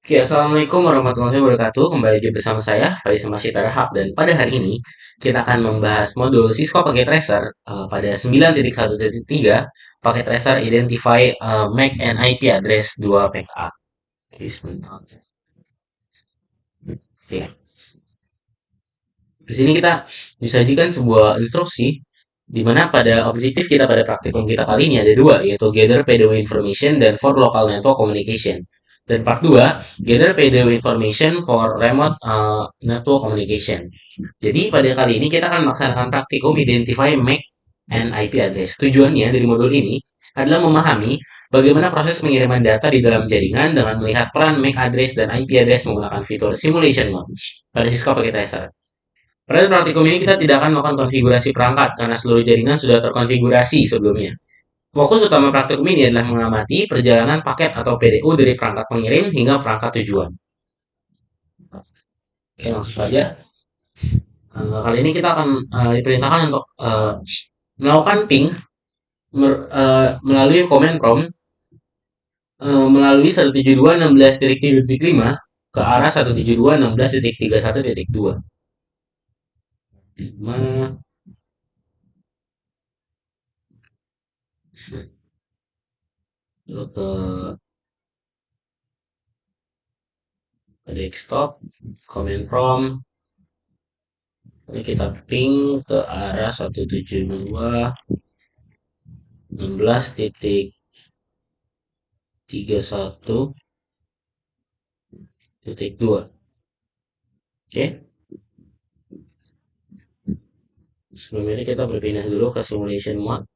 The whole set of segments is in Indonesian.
Oke, Assalamualaikum warahmatullahi wabarakatuh. Kembali lagi bersama saya, Faisal Masih Tarahap. Dan pada hari ini, kita akan membahas modul Cisco Packet Tracer pada 9.1.3 Packet Tracer Identify MAC and IP Address 2 PKA. Oke, sebentar. Oke. Di sini kita disajikan sebuah instruksi di mana pada objektif kita pada praktikum kita kali ini ada dua, yaitu gather PDW information dan for local network communication. Dan part 2, gather PDW information for remote network communication. Jadi pada kali ini kita akan melaksanakan praktikum identify MAC and IP address. Tujuannya dari modul ini adalah memahami bagaimana proses pengiriman data di dalam jaringan dengan melihat peran MAC address dan IP address menggunakan fitur simulation mode pada Cisco Packet Tracer. Pada praktikum ini kita tidak akan melakukan konfigurasi perangkat karena seluruh jaringan sudah terkonfigurasi sebelumnya. Fokus utama praktikum ini adalah mengamati perjalanan paket atau PDU dari perangkat pengirim hingga perangkat tujuan. Oke, langsung saja. Kali ini kita akan diperintahkan untuk melakukan ping melalui command prompt melalui 172.16.3.5 ke arah 172.16.31.2. 5 ke desktop, command prompt, ini kita ping ke arah 172.16.31.2. Oke. Sebelum ini kita berpindah dulu ke simulation mode.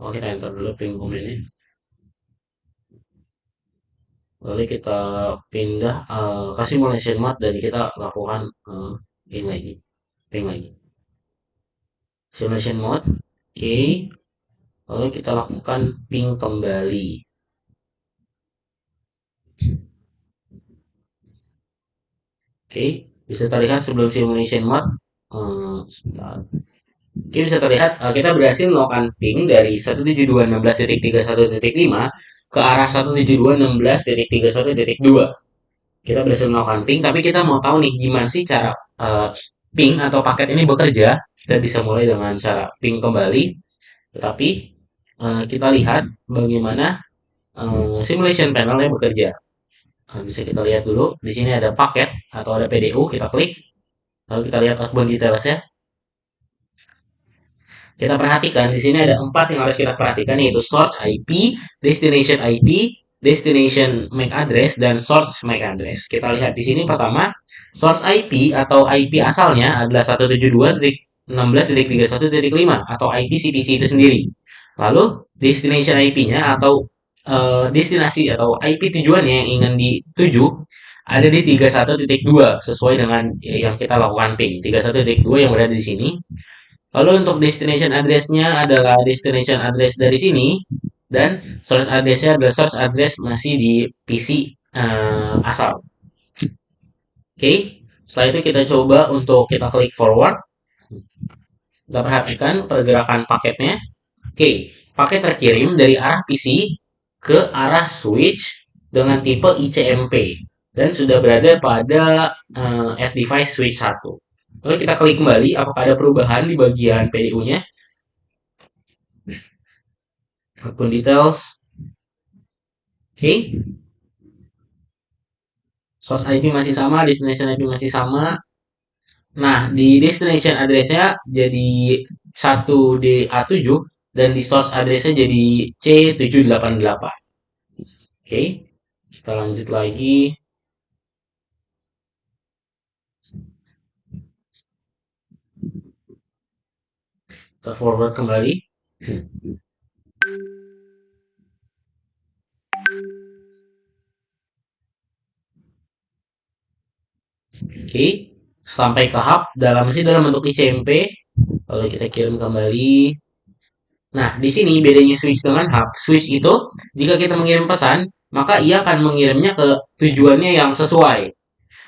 Oke, kita enter dulu ping command-nya. Lalu kita pindah ke simulation mode dan kita lakukan ping lagi. Simulation mode. Oke. Lalu kita lakukan ping kembali. Oke, bisa terlihat sebelum simulation mode. Oke, bisa terlihat kita berhasil melakukan ping dari 172.16.31.5 ke arah 172.16.31.2. Kita berhasil melakukan ping, tapi kita mau tahu nih gimana sih cara ping atau paket ini bekerja. Kita bisa mulai dengan cara ping kembali, tetapi kita lihat bagaimana simulation panelnya bekerja. Bisa kita lihat dulu, di sini ada paket atau ada PDU, kita klik, lalu kita lihat outbound detailsnya. Kita perhatikan di sini ada 4 yang harus kita perhatikan, yaitu source IP, destination MAC address, dan source MAC address. Kita lihat di sini pertama, source IP atau IP asalnya adalah 172.16.31.5 atau IP CPC itu sendiri. Lalu destination IP-nya atau destinasi atau IP tujuannya yang ingin dituju ada di 31.2 sesuai dengan yang kita lakukan ping. 31.2 yang berada di sini. Lalu untuk destination address-nya adalah destination address dari sini dan source address-nya adalah source address masih di PC asal. Oke, setelah itu kita coba untuk kita klik forward. Kita perhatikan pergerakan paketnya. Oke, paket terkirim dari arah PC ke arah switch dengan tipe ICMP dan sudah berada pada at device switch 1. Lalu kita klik kembali apakah ada perubahan di bagian PDU-nya. Akun details. Oke. Source IP masih sama, destination IP masih sama. Nah, di destination address-nya jadi 1DA7 dan di source address-nya jadi C788. Oke. Kita lanjut lagi. Kita forward kembali. Oke, sampai ke hub masih dalam bentuk ICMP. Lalu kita kirim kembali. Nah, di sini bedanya switch dengan hub. Switch itu jika kita mengirim pesan, maka ia akan mengirimnya ke tujuannya yang sesuai.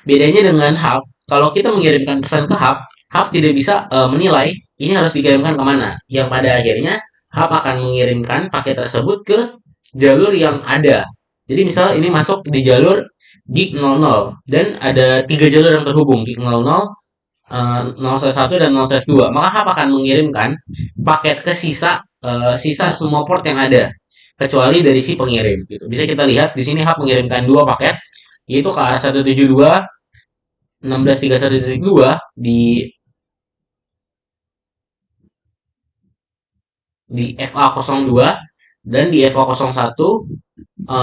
Bedanya dengan hub, kalau kita mengirimkan pesan ke hub, hub tidak bisa menilai ini harus dikirimkan kemana. Yang pada akhirnya hub akan mengirimkan paket tersebut ke jalur yang ada. Jadi misal ini masuk di jalur gig 00 dan ada tiga jalur yang terhubung gig 00, 0/1 dan 0/2. Maka hub akan mengirimkan paket ke sisa semua port yang ada kecuali dari si pengirim gitu. Bisa kita lihat di sini hub mengirimkan dua paket yaitu ke arah 172 1631.2 di FA02 dan di FA01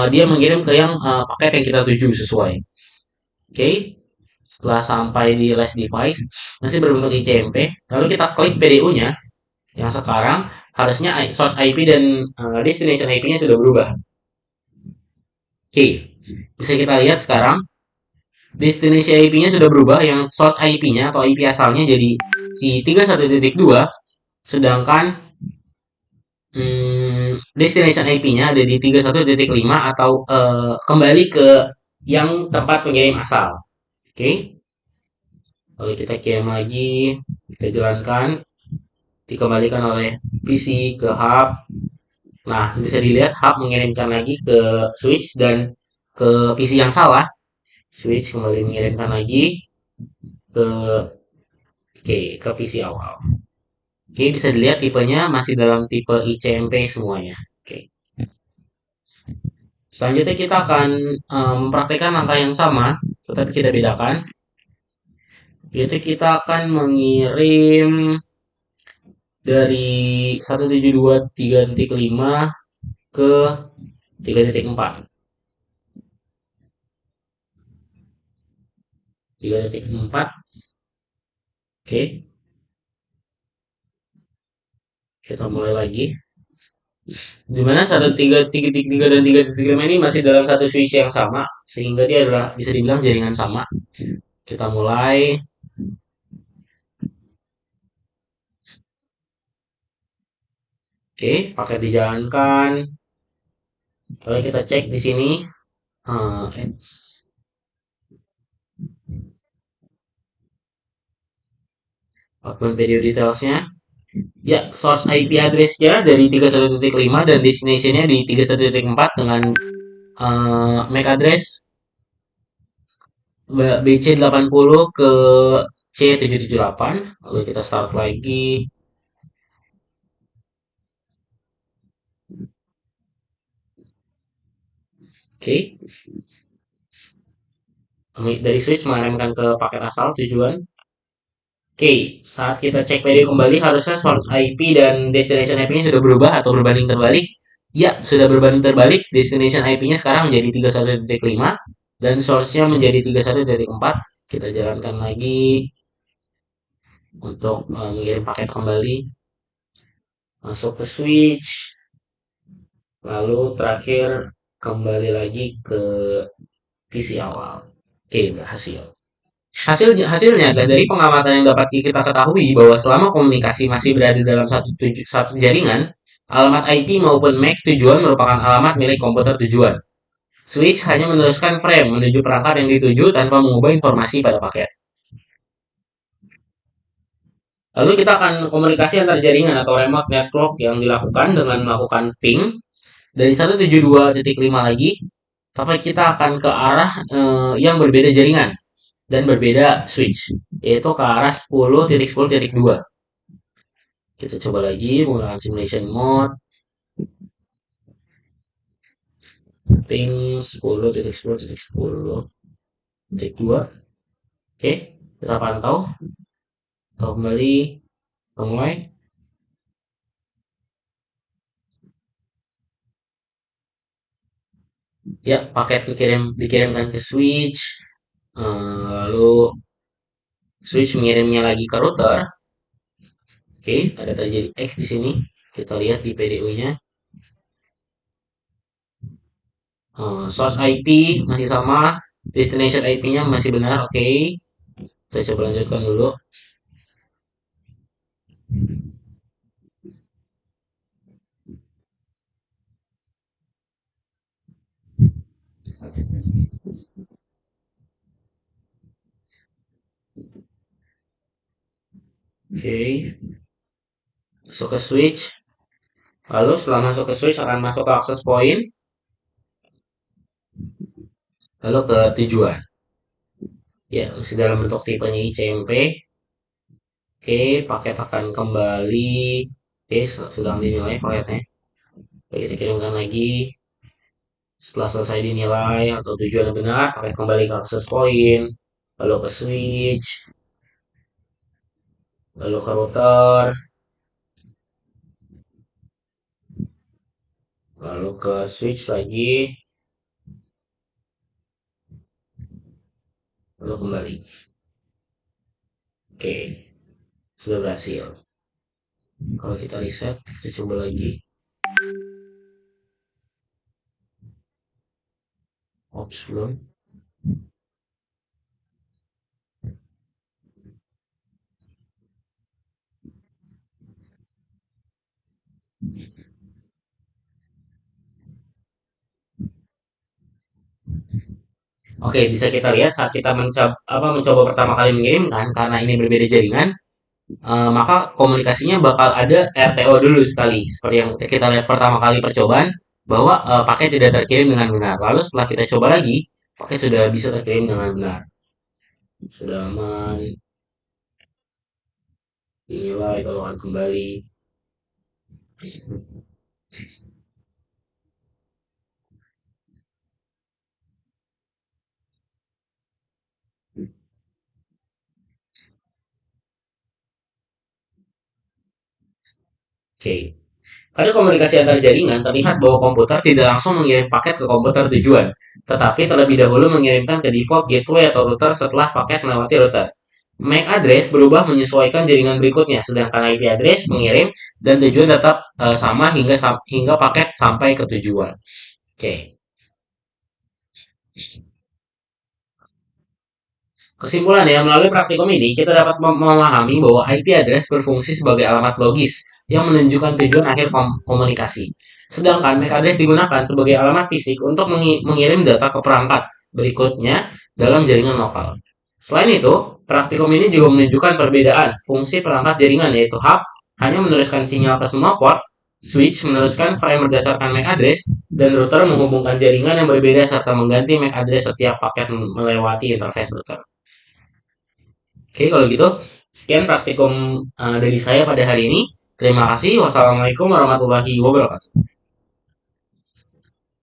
dia mengirim ke yang paket yang kita tuju sesuai. Oke, okay. Setelah sampai di last device masih berbentuk ICMP, lalu kita klik PDU-nya yang sekarang harusnya source IP dan destination IP-nya sudah berubah. Oke, okay. Bisa kita lihat sekarang destination IP-nya sudah berubah, yang source IP-nya atau IP asalnya jadi si 31.2, sedangkan destination IP-nya ada di 31.5 atau kembali ke yang tempat pengirim asal. Oke. Okay. Lalu kita kirim lagi, kita jalankan, dikembalikan oleh PC ke hub. Nah, bisa dilihat hub mengirimkan lagi ke switch dan ke PC yang salah. Switch kembali mengirimkan lagi ke ke PC awal. Oke, bisa dilihat tipenya masih dalam tipe ICMP semuanya. Oke. Selanjutnya kita akan mempraktekkan langkah yang sama, tetapi kita bedakan. Yaitu kita akan mengirim dari 172.3.5 ke 3.4. 3.4. Oke. Kita mulai lagi. Dimana 1.3.3 dan 3.5 ini masih dalam satu switch yang sama, sehingga dia adalah bisa dibilang jaringan sama. Kita mulai. Oke, paket dijalankan. Lalu kita cek di sini. Open video detailsnya. Ya, source IP address-nya dari 31.5 dan destination-nya di 31.4 dengan MAC address BC80 ke C778. Lalu kita start lagi. Oke. Dari switch mengarahkan ke paket asal tujuan. Oke, saat kita cek PDU kembali harusnya source IP dan destination IP-nya sudah berubah atau berbanding terbalik. Ya, sudah berbanding terbalik. Destination IP-nya sekarang menjadi 31.5 dan source-nya menjadi 31.4. Kita jalankan lagi untuk mengirim paket kembali. Masuk ke switch. Lalu terakhir kembali lagi ke PC awal. Oke, berhasil. Hasilnya dari pengamatan yang dapat kita ketahui bahwa selama komunikasi masih berada dalam satu jaringan, alamat IP maupun MAC tujuan merupakan alamat milik komputer tujuan. Switch hanya meneruskan frame menuju perangkat yang dituju tanpa mengubah informasi pada paket. Lalu kita akan komunikasi antar jaringan atau remote network yang dilakukan dengan melakukan ping dari 172.5 lagi, tapi kita akan ke arah yang berbeda jaringan dan berbeda switch, yaitu ke arah 10.10.2. Kita coba lagi menggunakan simulation mode. Ping 10.10.10.2. Oke, kita pantau. Kita kembali mulai. Ya, paket dikirimkan ke switch. Lalu switch mengirimnya lagi ke router. Oke, ada terjadi X di sini. Kita lihat di PDU-nya. Source IP masih sama, destination IP-nya masih benar. Oke, kita coba lanjutkan dulu. Oke, masuk ke switch. Lalu setelah masuk ke switch akan masuk ke access point. lalu ke tujuan. Ya, masih dalam bentuk tipenya ICMP. Oke, paket akan kembali. Oke, sedang dinilai paketnya. Oke, kita kirimkan lagi. Setelah selesai dinilai atau tujuan benar, paket kembali ke akses point, lalu ke switch, lalu ke router, lalu ke switch lagi, lalu kembali. Oke, sudah berhasil. Kalau kita reset, kita coba lagi. Ops, belum. Oke, bisa kita lihat saat kita mencoba pertama kali mengirimkan, karena ini berbeda jaringan, maka komunikasinya bakal ada RTO dulu sekali. Seperti yang kita lihat pertama kali percobaan, bahwa paket tidak terkirim dengan benar. Lalu setelah kita coba lagi, paket sudah bisa terkirim dengan benar. Sudah aman, dinilai kalau akan kembali. Oke. Pada komunikasi antar jaringan, terlihat bahwa komputer tidak langsung mengirim paket ke komputer tujuan, tetapi terlebih dahulu mengirimkan ke default gateway atau router setelah paket melewati router. MAC address berubah menyesuaikan jaringan berikutnya, sedangkan IP address mengirim dan tujuan tetap sama hingga paket sampai ke tujuan. Oke. Kesimpulan ya, melalui praktikum ini kita dapat memahami bahwa IP address berfungsi sebagai alamat logis yang menunjukkan tujuan akhir komunikasi. Sedangkan MAC address digunakan sebagai alamat fisik untuk mengirim data ke perangkat berikutnya dalam jaringan lokal. Selain itu, praktikum ini juga menunjukkan perbedaan fungsi perangkat jaringan, yaitu hub hanya meneruskan sinyal ke semua port, switch meneruskan frame berdasarkan MAC address, dan router menghubungkan jaringan yang berbeda serta mengganti MAC address setiap paket melewati interface router. Oke, kalau gitu, sekian praktikum dari saya pada hari ini. Terima kasih. Wassalamualaikum warahmatullahi wabarakatuh.